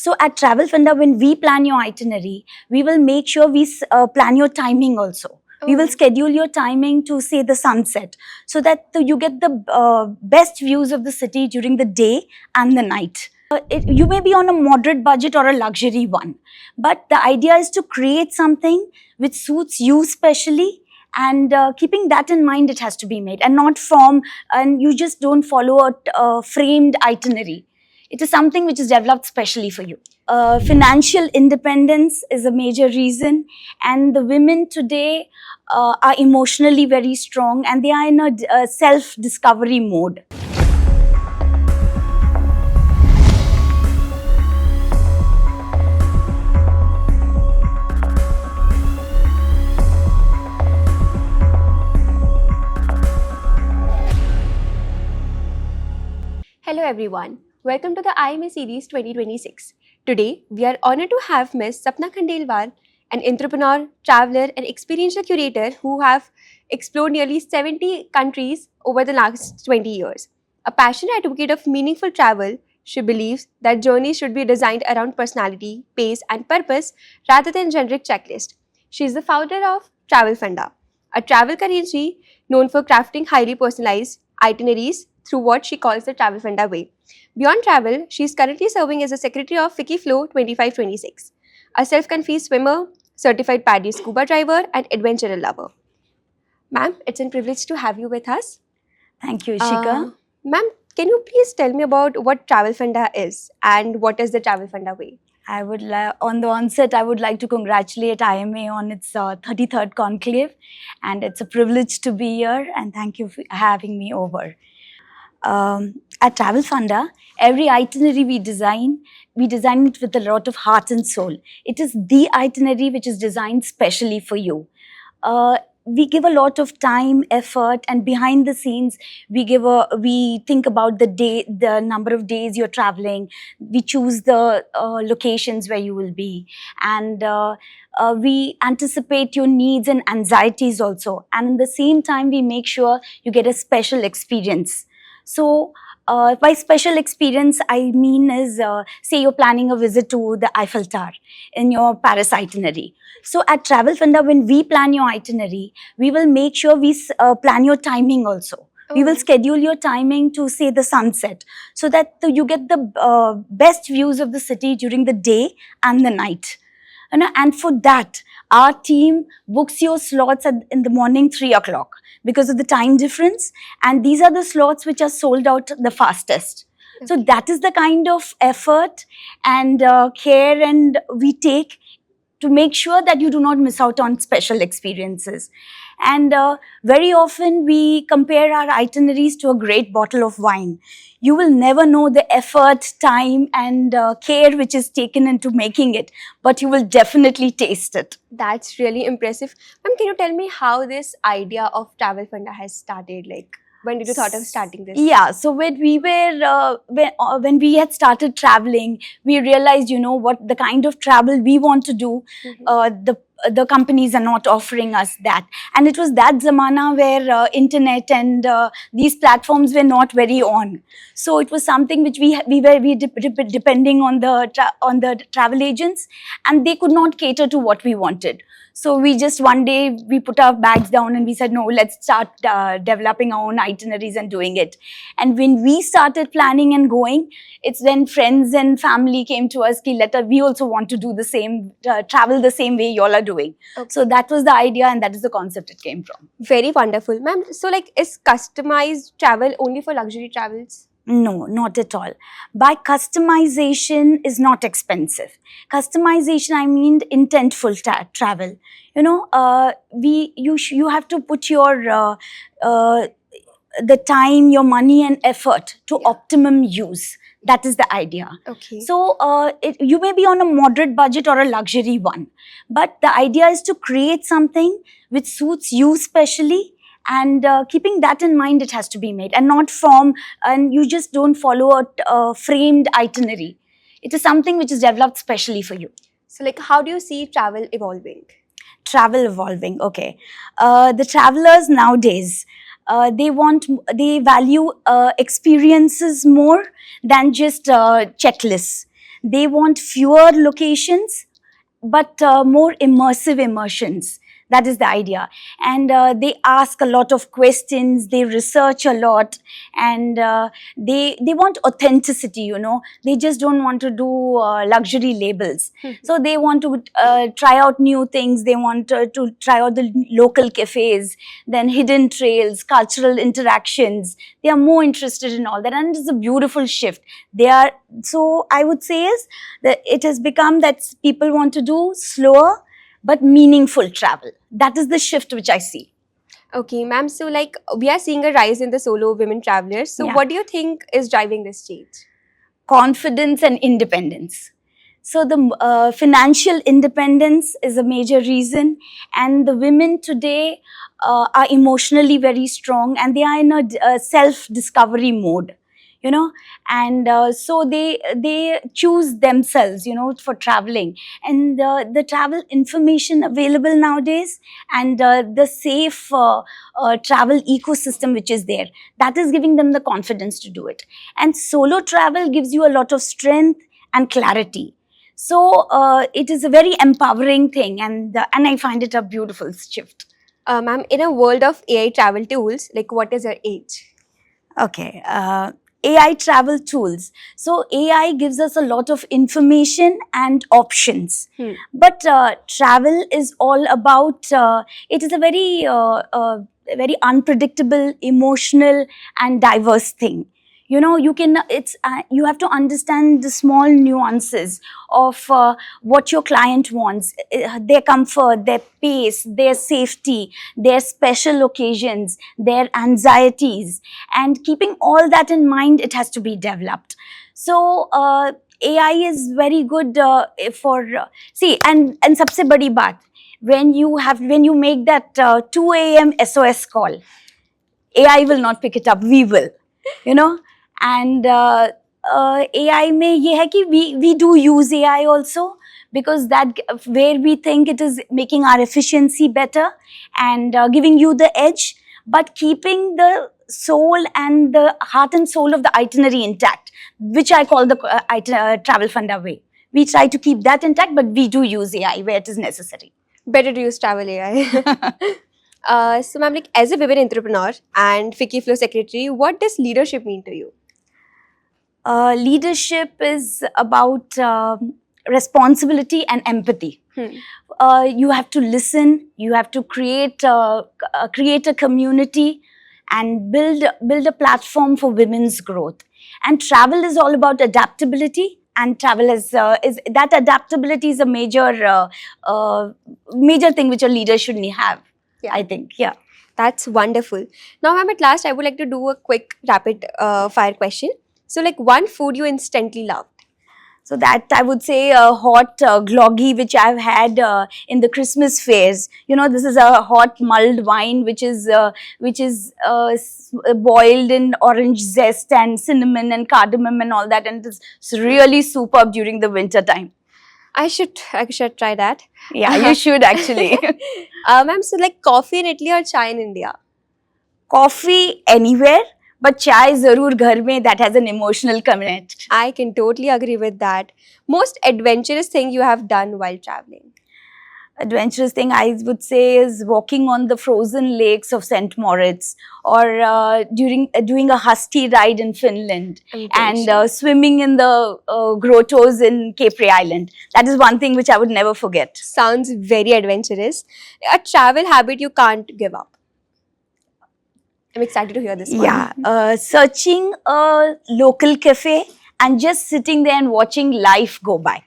So at Travel Funda, when we plan your itinerary, we will make sure we plan your timing also. We will schedule your timing to say the sunset so that you get the best views of the city during the day and the night. You may be on a moderate budget or a luxury one, but the idea is to create something which suits you specially, and keeping that in mind, it has to be made and not and you just don't follow a framed itinerary. It is something which is developed specially for you. Financial independence is a major reason, and the women today are emotionally very strong, and they are in a self-discovery mode. Hello everyone, welcome to the IMA Series 2026. Today, we are honored to have Ms. Sapna Khandelwal, an entrepreneur, traveler and experiential curator who have explored nearly 70 countries over the last 20 years. A passionate advocate of meaningful travel, she believes that journeys should be designed around personality, pace and purpose rather than generic checklist. She is the founder of Travel Funda, a travel currency known for crafting highly personalized itineraries through what she calls the Travel Funda way. Beyond travel, she is currently serving as the secretary of Wikiflow 2526, a self-confessed swimmer, certified PADI scuba diver, and adventurer lover. Ma'am, it's a privilege to have you with us. Thank you, Ishika. Ma'am, can you please tell me about what Travel Funda is and what is the Travel Funda way? I would on the onset, I would like to congratulate IMA on its 33rd conclave, and it's a privilege to be here, and thank you for having me over. At Travel Funda, every itinerary we design it with a lot of heart and soul. It is the itinerary which is designed specially for you. We give a lot of time, effort, and behind the scenes, we think about the number of days you're traveling. We choose the locations where you will be, and we anticipate your needs and anxieties also. And at the same time, we make sure you get a special experience. So, by special experience, I mean is, say you're planning a visit to the Eiffel Tower in your Paris itinerary. So at Travel Funda, when we plan your itinerary, we will make sure we plan your timing also. We will schedule your timing to say the sunset so that you get the best views of the city during the day and the night. And for that, our team books your slots in the morning 3 o'clock because of the time difference. And these are the slots which are sold out the fastest. Okay. So that is the kind of effort and care and we take to make sure that you do not miss out on special experiences. And very often we compare our itineraries to a great bottle of wine. You will never know the effort, time and care which is taken into making it, but you will definitely taste it. That's really impressive. Ma'am, can you tell me how this idea of Travel Funda has started? Like, when did you thought of starting this? Yeah, so when we had started traveling, we realized, what the kind of travel we want to do, the companies are not offering us that. And it was that zamana where internet and these platforms were not very on. So it was something which we were depending on the travel agents, and they could not cater to what we wanted. So we just one day we put our bags down and we said, no, let's start developing our own itineraries and doing it. And when we started planning and going, it's then friends and family came to us, we also want to do the same, travel the same way you all are doing. Okay. So that was the idea and that is the concept it came from. Very wonderful. Ma'am, so like, is customized travel only for luxury travels? No, not at all. By customization is not expensive. Customization, I mean intentful travel. You have to put your the time, your money and effort to optimum use. That is the idea. Okay. So you may be on a moderate budget or a luxury one, but the idea is to create something which suits you specially. And keeping that in mind, it has to be made and not and you just don't follow a framed itinerary. It is something which is developed specially for you. So like, how do you see travel evolving? Travel evolving, okay. The travelers nowadays, they value experiences more than just checklists. They want fewer locations, but more immersive immersions. That is the idea. And they ask a lot of questions, they research a lot, and they want authenticity, you know. They just don't want to do luxury labels. So they want to try out new things. They want to try out the local cafes, then hidden trails, cultural interactions. They are more interested in all that, and it's a beautiful shift. They are, so I would say is that it has become that people want to do slower but meaningful travel. That is the shift which I see. Okay, ma'am. So, like, we are seeing a rise in the solo women travelers. So, Yeah. what do you think is driving this change? Confidence and independence. So the financial independence is a major reason, and the women today are emotionally very strong, and they are in a self-discovery mode, you know, and so they choose themselves, you know, for traveling, and the travel information available nowadays, and the safe travel ecosystem which is there, that is giving them the confidence to do it. And solo travel gives you a lot of strength and clarity. So it is a very empowering thing, and I find it a beautiful shift. Ma'am, in a world of AI travel tools, like, what is your age? Okay. AI travel tools. So AI gives us a lot of information and options. But travel is all about, it is a very unpredictable, emotional and diverse thing. You know, you can, you have to understand the small nuances of what your client wants, their comfort, their pace, their safety, their special occasions, their anxieties, and keeping all that in mind, it has to be developed. So AI is very good for see, and सबसे बड़ी बात, when you make that 2 a.m. SOS call, AI will not pick it up, we will, you know. And AI में ये है कि we do use AI also, because that where we think it is making our efficiency better and giving you the edge, but keeping the soul and the heart and soul of the itinerary intact, which I call the travel funda way. We try to keep that intact, but we do use AI where it is necessary. Better to use travel AI. So, ma'am, like, as a women entrepreneur and Fiki Flow secretary, what does leadership mean to you? Leadership is about responsibility and empathy. You have to listen, you have to create a community and build a platform for women's growth. And travel is all about adaptability, and travel is that adaptability is a major thing which a leader should have. Yeah. I think, yeah. That's wonderful. Now, ma'am, at last, I would like to do a quick rapid fire question. So, like, one food you instantly loved. So that I would say a hot gloggy which I've had in the Christmas fairs. You know, this is a hot mulled wine which is boiled in orange zest and cinnamon and cardamom and all that, and it's really superb during the winter time. I should try that. Yeah, you should actually. Ma'am, so, like, coffee in Italy or chai in India? Coffee anywhere, but chai zarur ghar mein, that has an emotional connect. I can totally agree with that. Most adventurous thing you have done while traveling? Adventurous thing I would say is walking on the frozen lakes of St. Moritz, or doing a husky ride in Finland, and swimming in the grottos in Capri Island. That is one thing which I would never forget. Sounds very adventurous. A travel habit you can't give up. I'm excited to hear this one. Yeah, searching a local cafe and just sitting there and watching life go by.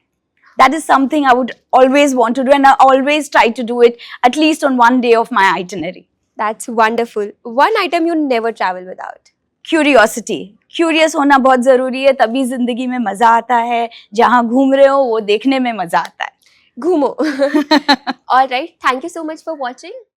That is something I would always want to do, and I always try to do it at least on one day of my itinerary. That's wonderful. One item you never travel without? Curiosity. Curious होना बहुत ज़रूरी है, तभी ज़िंदगी में मज़ा आता है. जहाँ घूम रहे हो वो देखने में मज़ा आता है. घूमो. All right. Thank you so much for watching.